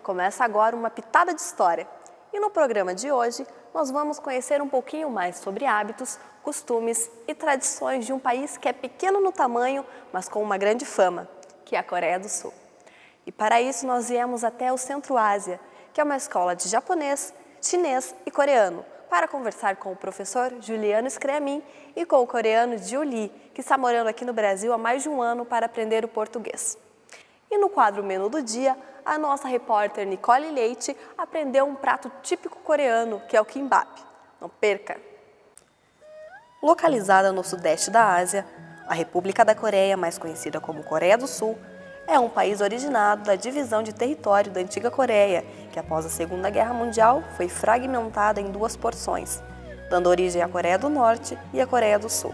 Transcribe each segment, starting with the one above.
Começa agora uma pitada de história. E no programa de hoje, nós vamos conhecer um pouquinho mais sobre hábitos, costumes e tradições de um país que é pequeno no tamanho, mas com uma grande fama, que é a Coreia do Sul. E para isso nós viemos até o Centro-Ásia, que é uma escola de japonês, chinês e coreano, para conversar com o professor Juliano Screamin e com o coreano Jiu Lee, que está morando aqui no Brasil há mais de um ano para aprender o português. E no quadro Menu do Dia, a nossa repórter Nicole Leite aprendeu um prato típico coreano, que é o kimbap. Não perca! Localizada no sudeste da Ásia, a República da Coreia, mais conhecida como Coreia do Sul, é um país originado da divisão de território da antiga Coreia, que após a Segunda Guerra Mundial foi fragmentada em duas porções, dando origem à Coreia do Norte e à Coreia do Sul.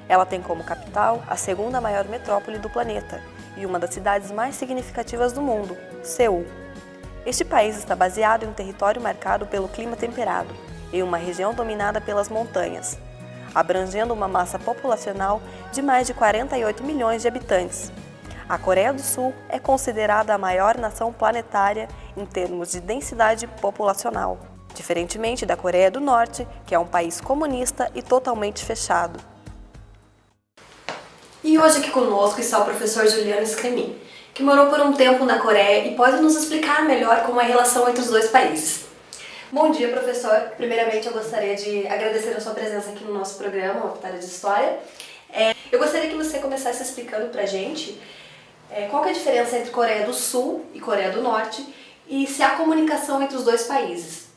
Ela tem como capital a segunda maior metrópole do planeta e uma das cidades mais significativas do mundo, Seul. Este país está baseado em um território marcado pelo clima temperado, em uma região dominada pelas montanhas, abrangendo uma massa populacional de mais de 48 milhões de habitantes. A Coreia do Sul é considerada a maior nação planetária em termos de densidade populacional, diferentemente da Coreia do Norte, que é um país comunista e totalmente fechado. E hoje aqui conosco está o professor Juliano Screamin, que morou por um tempo na Coreia e pode nos explicar melhor como é a relação entre os dois países. Bom dia, professor. Primeiramente, eu gostaria de agradecer a sua presença aqui no nosso programa, uma pitada de história. Eu gostaria que você começasse explicando pra gente qual que é a diferença entre Coreia do Sul e Coreia do Norte e se há comunicação entre os dois países.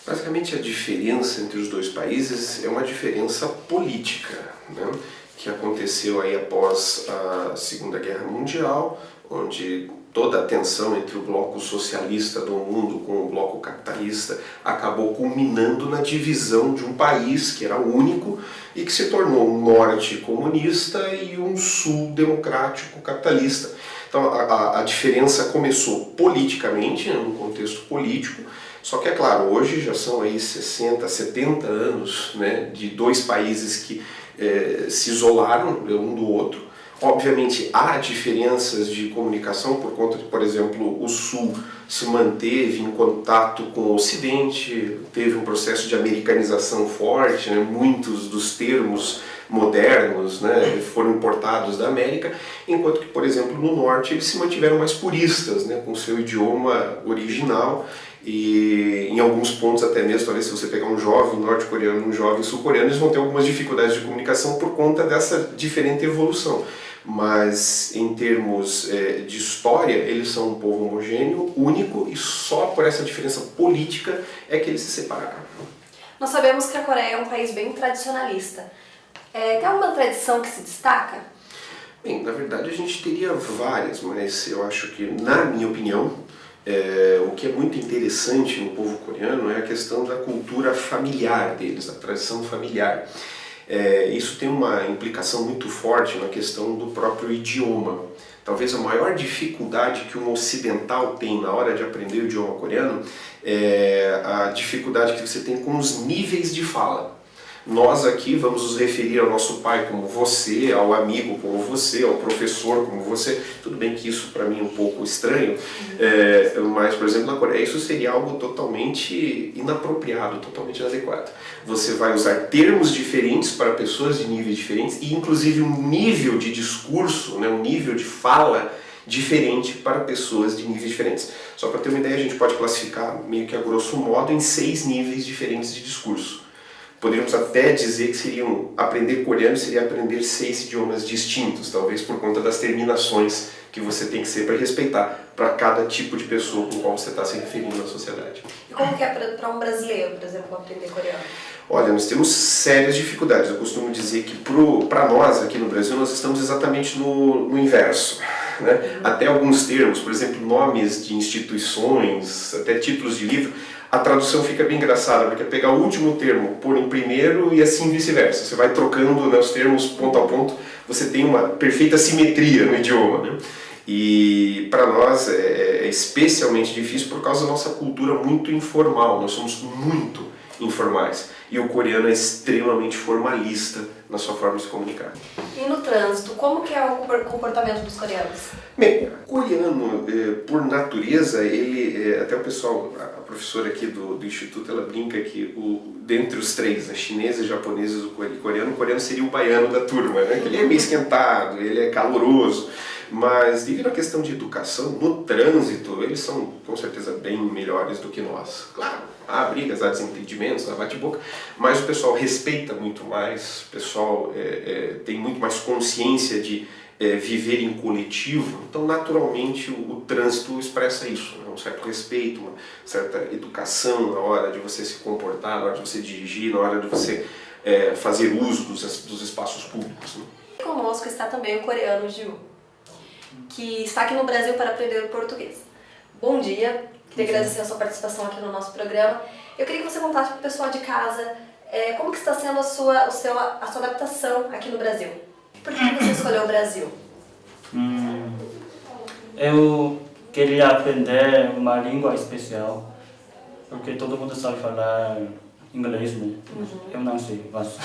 Basicamente, a diferença entre os dois países é uma diferença política, né? Que aconteceu aí após a Segunda Guerra Mundial, onde toda a tensão entre o bloco socialista do mundo com o bloco capitalista acabou culminando na divisão de um país que era único e que se tornou um norte comunista e um sul democrático capitalista. Então a diferença começou politicamente, num contexto político, só que é claro, hoje já são aí 60, 70 anos, né, de dois países que se isolaram um do outro. Obviamente há diferenças de comunicação por conta de, por exemplo, o Sul se manteve em contato com o Ocidente, teve um processo de americanização forte, né? Muitos dos termos modernos, né, foram importados da América, enquanto que, por exemplo, no Norte eles se mantiveram mais puristas, né, com o seu idioma original. E em alguns pontos até mesmo, talvez se você pegar um jovem norte-coreano e um jovem sul-coreano, eles vão ter algumas dificuldades de comunicação por conta dessa diferente evolução. Mas em termos de história, eles são um povo homogêneo, único, e só por essa diferença política é que eles se separaram. Nós sabemos que a Coreia é um país bem tradicionalista. Tem alguma tradição que se destaca? Bem, na verdade a gente teria várias, mas eu acho que, na minha opinião, o que é muito interessante no povo coreano é a questão da cultura familiar deles, da tradição familiar. Isso tem uma implicação muito forte na questão do próprio idioma. Talvez a maior dificuldade que um ocidental tem na hora de aprender o idioma coreano é a dificuldade que você tem com os níveis de fala. Nós aqui vamos nos referir ao nosso pai como você, ao amigo como você, ao professor como você. Tudo bem que isso para mim é um pouco estranho, mas, por exemplo, na Coreia isso seria algo totalmente inapropriado, totalmente inadequado. Você vai usar termos diferentes para pessoas de níveis diferentes e inclusive um nível de discurso, né, um nível de fala diferente para pessoas de níveis diferentes. Só para ter uma ideia, a gente pode classificar meio que a grosso modo em 6 níveis diferentes de discurso. Poderíamos até dizer que aprender coreano seria aprender 6 idiomas distintos, talvez por conta das terminações que você tem que ser para respeitar para cada tipo de pessoa com qual você está se referindo na sociedade. E como que é para um brasileiro, por exemplo, aprender coreano? Olha, nós temos sérias dificuldades. Eu costumo dizer que para nós aqui no Brasil nós estamos exatamente no inverso, né? Até alguns termos, por exemplo, nomes de instituições, até títulos de livro, a tradução fica bem engraçada, porque é pegar o último termo, pôr em primeiro e assim vice-versa. Você vai trocando, né, os termos ponto a ponto, você tem uma perfeita simetria no idioma, né? E para nós é especialmente difícil por causa da nossa cultura muito informal. Nós somos muito informais. E o coreano é extremamente formalista na sua forma de se comunicar. E no trânsito, como que é o comportamento dos coreanos? Bem, o coreano, por natureza, ele, até o pessoal, a professora aqui do Instituto, ela brinca que dentre os três, né, chineses, japoneses e coreano, o coreano seria o baiano da turma, né? Que ele é meio esquentado, ele é caloroso, mas devido à questão de educação, no trânsito, eles são com certeza bem melhores do que nós. Claro, há brigas, há desentendimentos, há bate-boca, mas o pessoal respeita muito mais, o pessoal tem muito mais consciência de viver em coletivo, então naturalmente o trânsito expressa isso, né? Um certo respeito, uma certa educação na hora de você se comportar, na hora de você dirigir, na hora de você fazer uso dos espaços públicos, né? Conosco está também o coreano Ju, que está aqui no Brasil para aprender o português. Bom dia, queria agradecer a sua participação aqui no nosso programa. Eu queria que você contasse para o pessoal de casa como que está sendo a sua adaptação aqui no Brasil. Por que você escolheu o Brasil? Eu queria aprender uma língua especial, porque todo mundo sabe falar inglês, né? Eu não sei, mas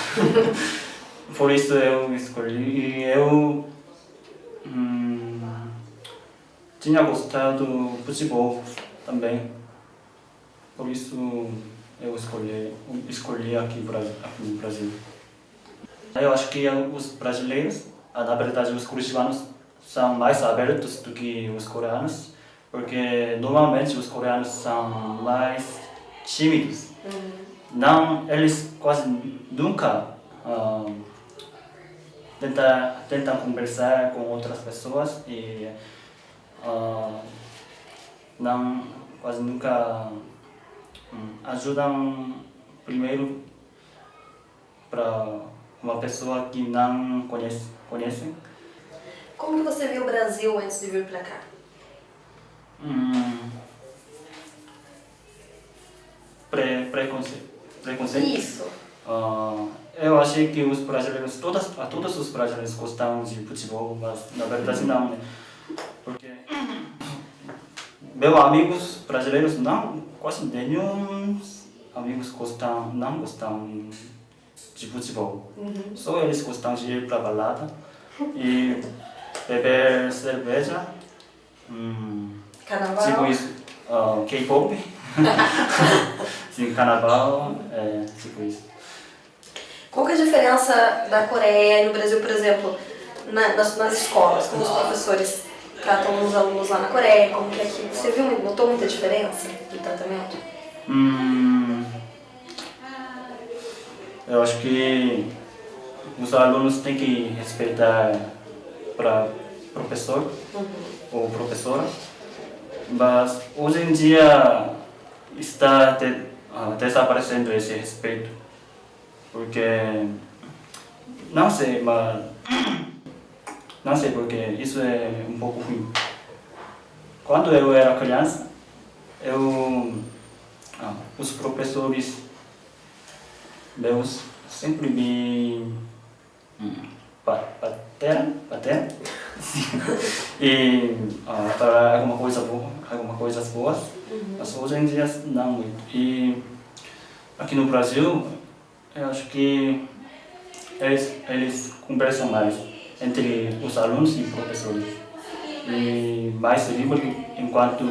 por isso eu escolhi. E eu tinha gostado do futebol também, por isso eu escolhi aqui no Brasil. Eu acho que os brasileiros, na verdade os curitibanos, são mais abertos do que os coreanos, porque normalmente os coreanos são mais tímidos. Não, eles quase nunca tentam conversar com outras pessoas e não, quase nunca ajudam primeiro para uma pessoa que não conhece. Como que você viu o Brasil antes de vir para cá? Preconceito? Isso. Eu achei que os brasileiros, todos os brasileiros gostam de futebol, mas na verdade não, né? Porque meus amigos brasileiros quase nenhum amigos não gostam de futebol. Só eles gostam de ir para balada e beber cerveja, Carnaval? tipo isso, K-pop, sim, carnaval, tipo isso. Qual que é a diferença da Coreia e no Brasil, por exemplo, nas escolas, como os professores tratam os alunos lá na Coreia, como que é aqui? Você notou muita diferença no tratamento? Eu acho que os alunos têm que respeitar para professor ou professora, mas hoje em dia está desaparecendo esse respeito, porque não sei porque isso é um pouco ruim. Quando eu era criança, os professores meus sempre me bateram e para algumas coisas boas, mas hoje em dia não muito. E aqui no Brasil, eu acho que eles conversam mais entre os alunos e professores, e mais livre enquanto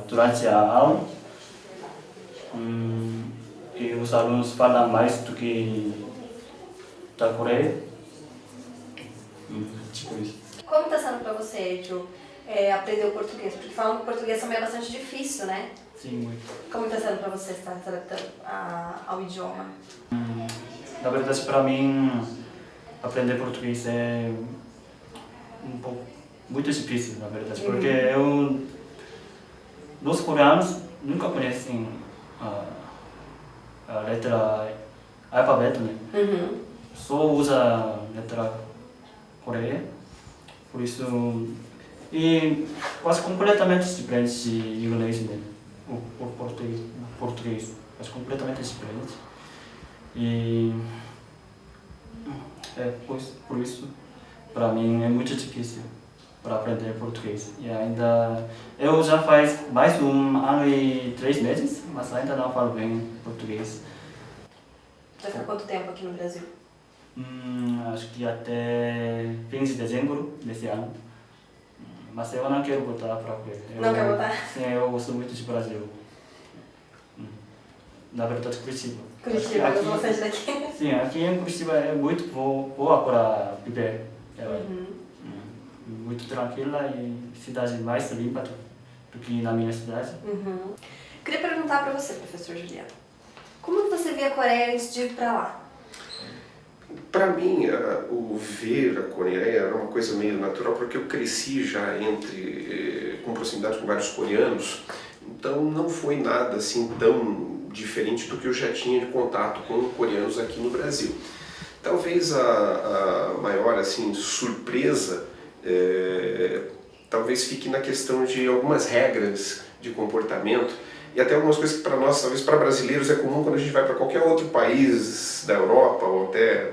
durante a aula, e os alunos falam mais do que da Coreia, tipo isso. Como está sendo para você, Ju, aprender o português? Porque falam que o português também é bastante difícil, né? Sim, muito. Como está sendo para você estar se adaptando ao idioma? Na verdade, para mim, aprender português é muito difícil, na verdade, porque os coreanos nunca conhecem a letra alfabeto, né? Só usa a letra Coreia, por isso, e quase completamente diferente de inglês, né? O português, quase completamente diferente. E por isso, para mim é muito difícil para aprender português. E ainda, eu já faz mais 1 ano e 3 meses, mas ainda não falo bem português. Vai ficar quanto tempo aqui no Brasil? Acho que até fim de dezembro desse ano. Mas eu não quero voltar para Coreia. Não quer voltar? Sim, eu gosto muito de Brasil. Na verdade, Curitiba. Curitiba, eu gosto bastante daqui. Sim, aqui em Curitiba é muito boa para viver. Muito tranquila e cidade mais limpa do que na minha cidade. Queria perguntar para você, professor Juliano, como que você vê a Coreia antes de ir para lá? Para mim, o ver a Coreia era uma coisa meio natural, porque eu cresci já com proximidade com vários coreanos, então não foi nada assim tão diferente do que eu já tinha de contato com coreanos aqui no Brasil. Talvez a maior assim, surpresa talvez fique na questão de algumas regras de comportamento e até algumas coisas que para nós, talvez para brasileiros, é comum quando a gente vai para qualquer outro país da Europa ou até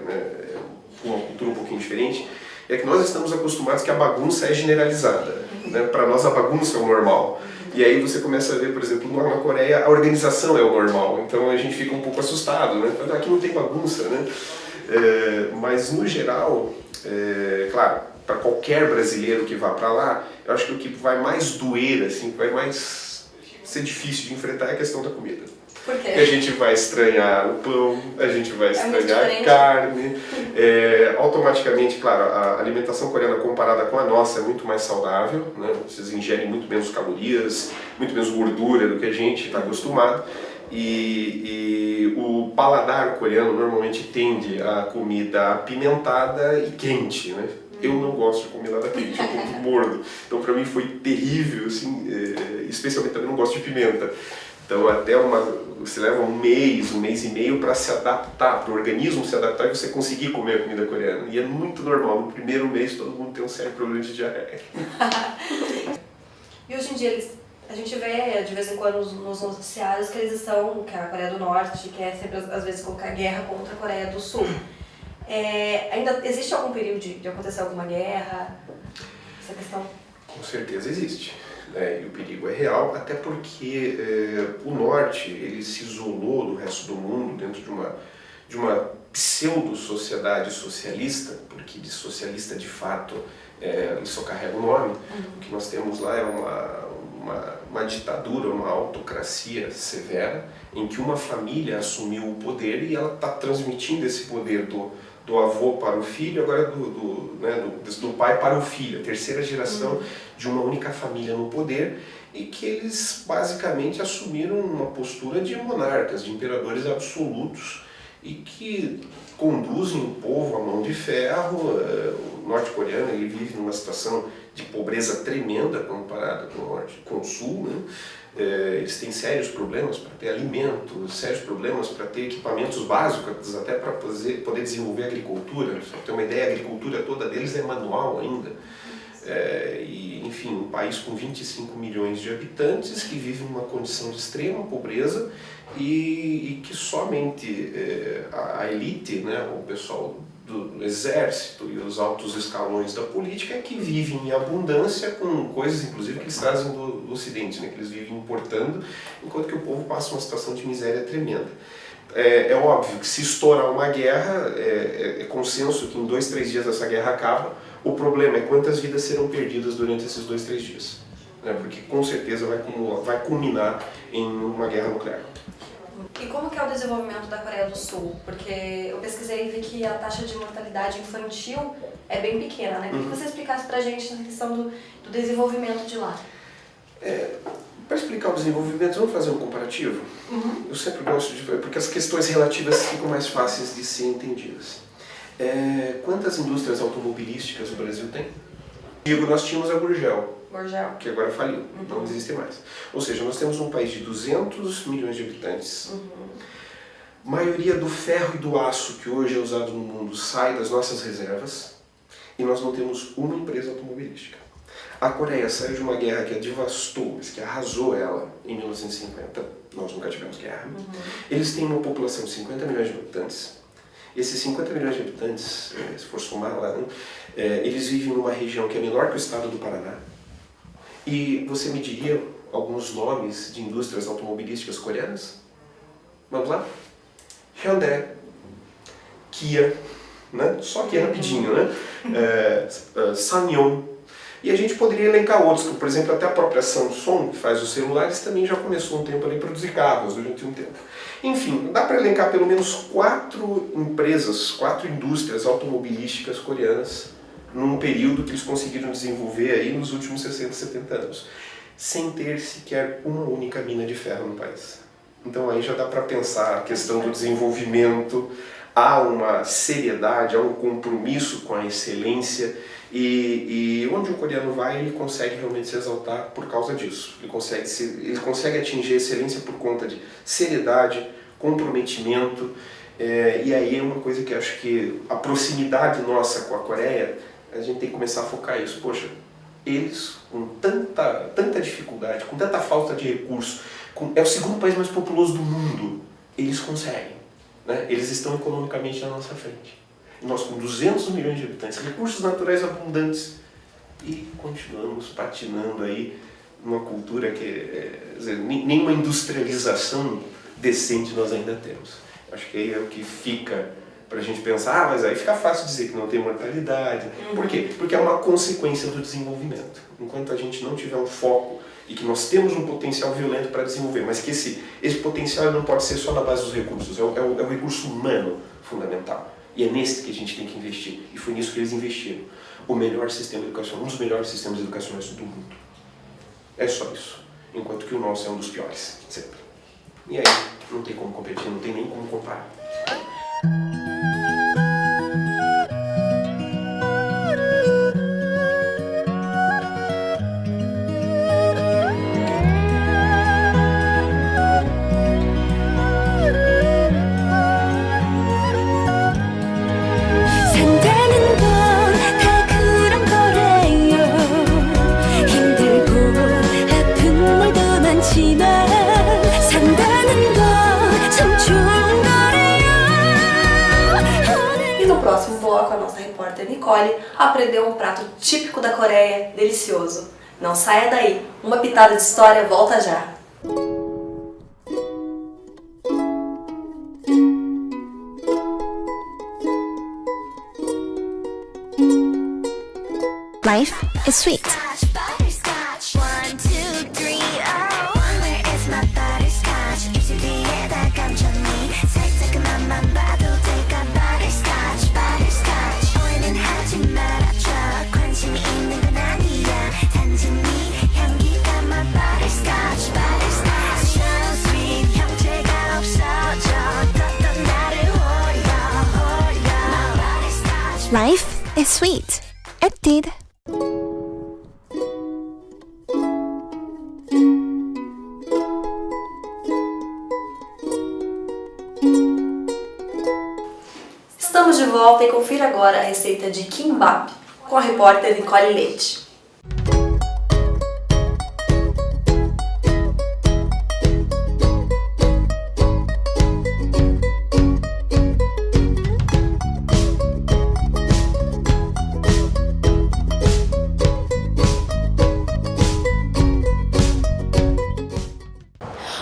com uma cultura um pouquinho diferente, é que nós estamos acostumados que a bagunça é generalizada. Né? Para nós a bagunça é o normal. E aí você começa a ver, por exemplo, na Coreia a organização é o normal, então a gente fica um pouco assustado, né? Aqui não tem bagunça, né? Mas no geral, claro, para qualquer brasileiro que vá para lá, eu acho que o que vai mais doer, assim, que vai mais ser difícil de enfrentar é a questão da comida. Por quê? Porque a gente vai estranhar o pão, a gente vai estranhar a carne. Automaticamente, claro, a alimentação coreana comparada com a nossa é muito mais saudável, né? Vocês ingerem muito menos calorias, muito menos gordura do que a gente está acostumado. E o paladar coreano normalmente tende a comida apimentada e quente, né? Eu não gosto de comer nada quente, eu como morno. Então para mim foi terrível, assim, especialmente também não gosto de pimenta. Então até você leva um mês e meio para se adaptar, para o organismo se adaptar e você conseguir comer a comida coreana. E é muito normal, no primeiro mês todo mundo tem um sério problema de diarreia. E hoje em dia a gente vê de vez em quando nos noticiários que que a Coreia do Norte quer sempre às vezes colocar guerra contra a Coreia do Sul. Ainda existe algum perigo de acontecer alguma guerra? Essa questão? Com certeza existe. E o perigo é real, até porque o Norte ele se isolou do resto do mundo dentro de uma pseudo-sociedade socialista, porque de socialista de fato ele só carrega o nome. O que nós temos lá é uma ditadura, uma autocracia severa, em que uma família assumiu o poder e ela está transmitindo esse poder do avô para o filho, agora do pai para o filho, a terceira geração de uma única família no poder, e que eles basicamente assumiram uma postura de monarcas, de imperadores absolutos, e que conduzem o povo à mão de ferro. O norte-coreano ele vive numa situação de pobreza tremenda comparada com o sul, né? Eles têm sérios problemas para ter alimento, sérios problemas para ter equipamentos básicos, até para poder desenvolver agricultura. Só para ter uma ideia, a agricultura toda deles é manual ainda. Enfim, um país com 25 milhões de habitantes que vive numa condição de extrema pobreza e que somente a elite, né, o pessoal do exército e os altos escalões da política é que vivem em abundância com coisas, inclusive, que eles trazem do Ocidente, né, que eles vivem importando, enquanto que o povo passa uma situação de miséria tremenda. É óbvio que se estourar uma guerra, é consenso que em 2, 3 dias essa guerra acaba. O problema é quantas vidas serão perdidas durante esses 2, 3 dias, né, porque com certeza vai culminar em uma guerra nuclear. E como que é o desenvolvimento da Coreia do Sul? Porque eu pesquisei e vi que a taxa de mortalidade infantil é bem pequena, né? Queria que você explicasse pra gente a questão do desenvolvimento de lá. Para explicar o desenvolvimento, vamos fazer um comparativo? Eu sempre gosto de ver, porque as questões relativas ficam mais fáceis de ser entendidas. Quantas indústrias automobilísticas o Brasil tem? Nós tínhamos a Gurgel, que agora faliu, não existe mais. Ou seja, nós temos um país de 200 milhões de habitantes. Maioria do ferro e do aço que hoje é usado no mundo sai das nossas reservas e nós não temos uma empresa automobilística. A Coreia saiu de uma guerra que a devastou, que arrasou ela em 1950. Nós nunca tivemos guerra. Eles têm uma população de 50 milhões de habitantes. Esses 50 milhões de habitantes, se for somar lá, eles vivem numa região que é menor que o estado do Paraná. E você me diria alguns nomes de indústrias automobilísticas coreanas? Vamos lá? Hyundai, Kia, né? Só que rapidinho, né? Sanyo. E a gente poderia elencar outros, como, por exemplo, até a própria Samsung, que faz os celulares, também já começou um tempo ali a produzir carros durante um tempo. Enfim, dá para elencar pelo menos 4 empresas, 4 indústrias automobilísticas coreanas num período que eles conseguiram desenvolver aí nos últimos 60, 70 anos, sem ter sequer uma única mina de ferro no país. Então aí já dá para pensar a questão do desenvolvimento, há uma seriedade, há um compromisso com a excelência, e onde o coreano vai, ele consegue realmente se exaltar por causa disso. Ele consegue atingir a excelência por conta de seriedade, comprometimento, e aí é uma coisa que acho que a proximidade nossa com a Coreia, a gente tem que começar a focar isso. Poxa, eles com tanta dificuldade, com tanta falta de recursos, é o segundo país mais populoso do mundo, eles conseguem, né? Eles estão economicamente na nossa frente. Nós com 200 milhões de habitantes, recursos naturais abundantes, e continuamos patinando aí numa cultura que, nenhuma industrialização decente nós ainda temos. Acho que aí é o que fica para a gente pensar, mas aí fica fácil dizer que não tem mortalidade. Por quê? Porque é uma consequência do desenvolvimento. Enquanto a gente não tiver um foco e que nós temos um potencial violento para desenvolver, mas que esse potencial não pode ser só na base dos recursos, é o recurso humano fundamental. E é nesse que a gente tem que investir. E foi nisso que eles investiram. O melhor sistema educacional, um dos melhores sistemas educacionais do mundo. É só isso. Enquanto que o nosso é um dos piores, sempre. E aí, não tem como competir, não tem nem como comparar. A nossa repórter Nicole aprendeu um prato típico da Coreia, delicioso. Não saia daí, uma pitada de história volta já. Life is sweet. Life is sweet. It did. Estamos de volta e confira agora a receita de kimbap com a repórter Nicole Leite.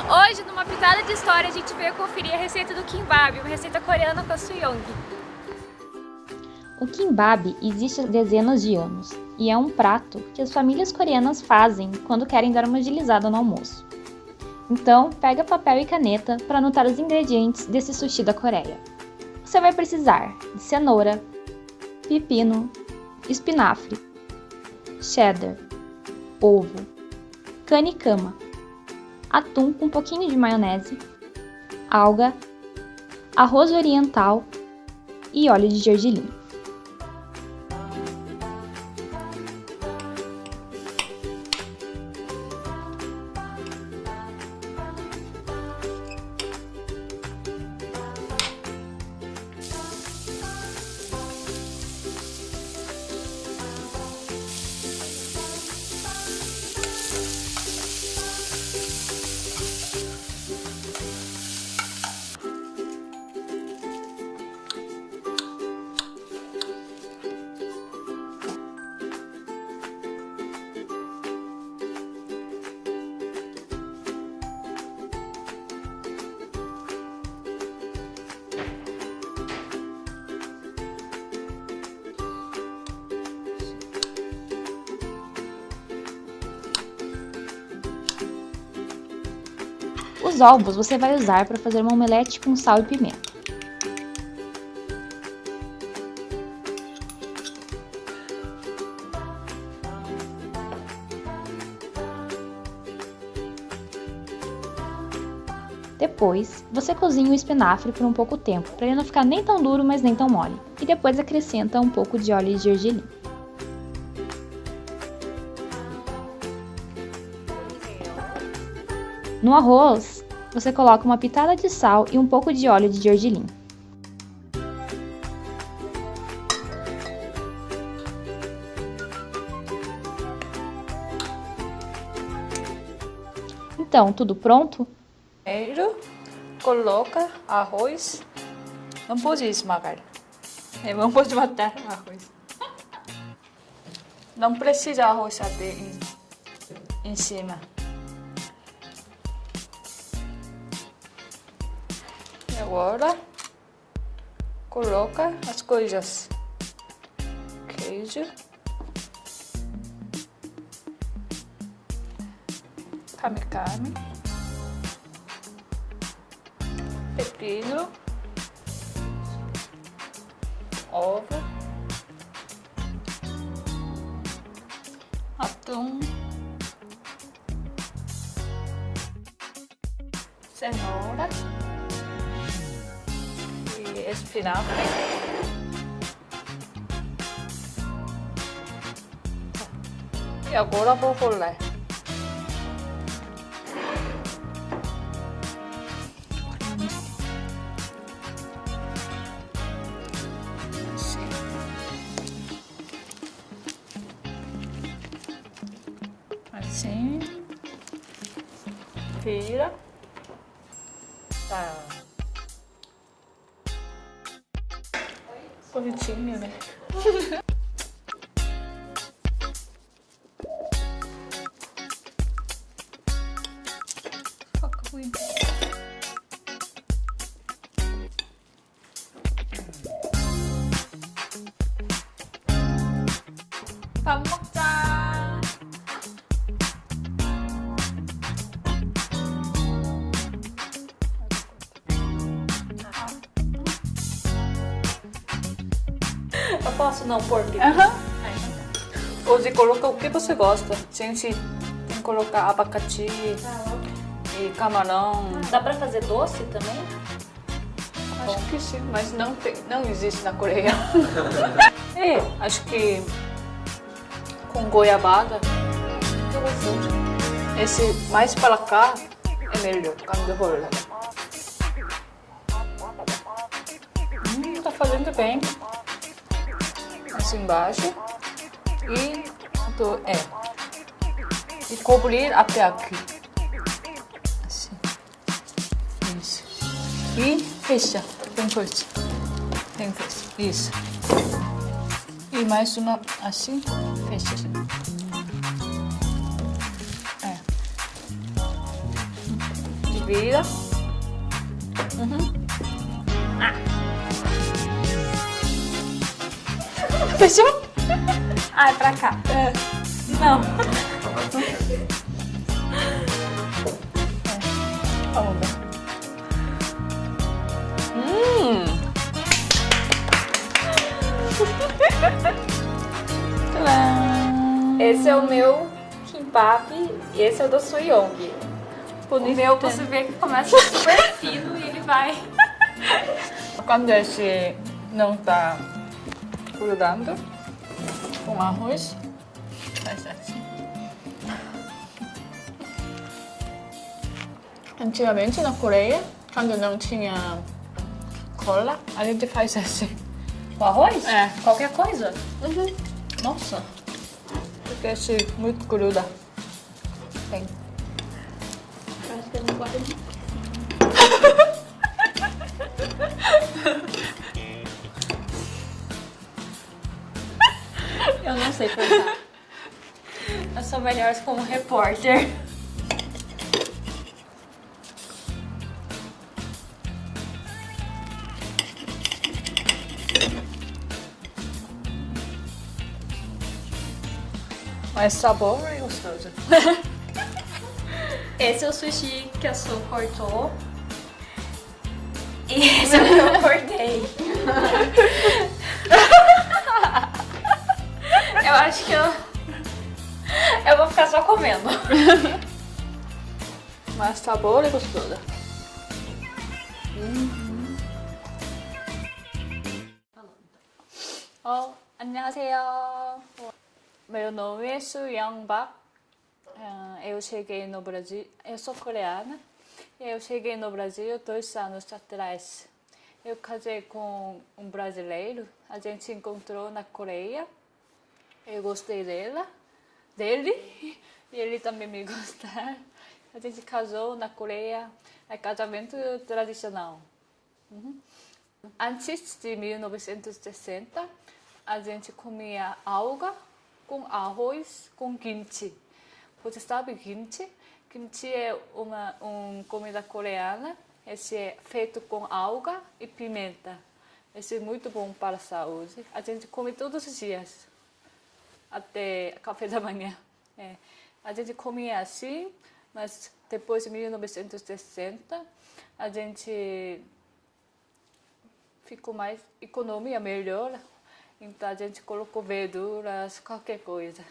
Hoje, numa pitada de história, a gente veio conferir a receita do kimbap, uma receita coreana com a Suyong. O kimbap existe há dezenas de anos e é um prato que as famílias coreanas fazem quando querem dar uma agilizada no almoço. Então, pega papel e caneta para anotar os ingredientes desse sushi da Coreia. Você vai precisar de cenoura, pepino, espinafre, cheddar, ovo, kanikama, atum com um pouquinho de maionese, alga, arroz oriental e óleo de gergelim. Os ovos você vai usar para fazer uma omelete com sal e pimenta. Depois, você cozinha o espinafre por um pouco tempo, para ele não ficar nem tão duro, mas nem tão mole. E depois acrescenta um pouco de óleo de gergelim. No arroz, você coloca uma pitada de sal e um pouco de óleo de gergelim. Então, tudo pronto? Primeiro, coloca arroz. Não pode esmagar. Não pode matar arroz. Não precisa arroz até em cima. E agora, coloca as coisas. Queijo. Kame-kame. Pepino, ovo, atum, cenoura e espinafre. E agora vou rolar. Assim, vira, tá bonitinho, né? 밥 먹자. Eu posso não pôr pimenta? Hoje coloca o que você gosta. Gente, tem que colocar abacate e camarão. Dá pra fazer doce também? Acho que sim, mas não existe na Coreia. Acho que com goiabada. Esse mais para cá é melhor, quando rola. Tá fazendo bem. Assim embaixo. E cobrir até aqui. Assim. Isso. E fecha. Bem forte. Bem forte. Isso. E mais uma assim. Fecha. E vira. Fechou? Ah, é pra cá. Não. Vamos ver. Esse é o meu kimbap e esse é o do Suyong. O meu você vê que começa super fino e ele vai... Quando esse não tá grudando, com arroz, faz assim. Antigamente na Coreia, quando não tinha cola, a gente faz assim. Com arroz? É. Qualquer coisa? Nossa, porque assim, muito gruda. Tem. Acho que eu não gosto de... Eu não sei cortar. Eu sou melhor como repórter. Mas sabor é gostoso. Esse é o sushi que a Su cortou. E esse é o que eu cortei. Eu acho que eu vou ficar só comendo. Mas sabor é gostoso. 안녕하세요. Meu nome é Su Young Bak. Eu cheguei no Brasil, eu sou coreana. Eu cheguei no Brasil 2 anos atrás. Eu casei com um brasileiro. A gente se encontrou na Coreia. Eu gostei dele, e ele também me gostou. A gente casou na Coreia. É casamento tradicional. Antes de 1960, a gente comia alga com arroz com kimchi. Você sabe kimchi? Kimchi é uma comida coreana. Esse é feito com alga e pimenta. Esse é muito bom para a saúde. A gente come todos os dias, até café da manhã. A gente comia assim, mas depois de 1960, a gente ficou mais economia melhor. Então a gente colocou verduras, qualquer coisa.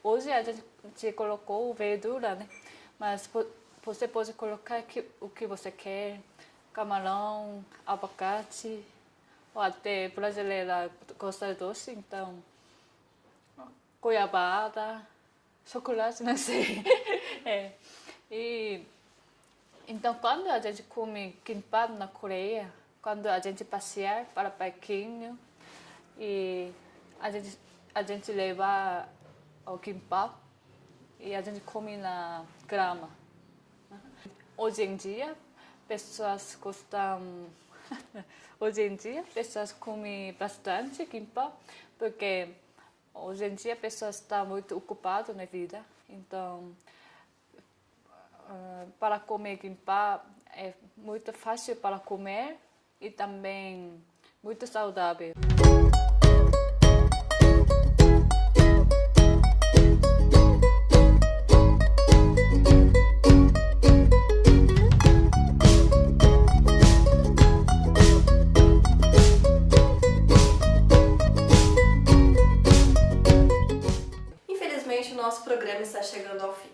Hoje a gente colocou verdura, né? Mas você pode colocar o que você quer: camarão, abacate, ou até brasileira gosta de doce, então goiabada, chocolate, não sei. E então quando a gente come kimbap na Coreia, quando a gente passear para parquinho e a gente leva o kimbap e a gente come na grama. Hoje em dia, pessoas gostam. Hoje em dia, pessoas comem bastante kimbap, porque hoje em dia, pessoas estão muito ocupadas na vida. Então, para comer kimbap é muito fácil para comer e também muito saudável. Infelizmente, o nosso programa está chegando ao fim.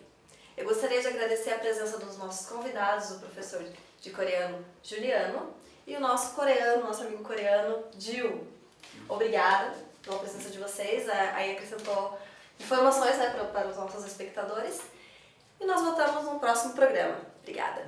Eu gostaria de agradecer a presença dos nossos convidados, o professor de coreano Juliano e o nosso amigo coreano Gil. Obrigada pela presença de vocês, aí acrescentou informações, né, para os nossos espectadores. E nós voltamos no próximo programa. Obrigada!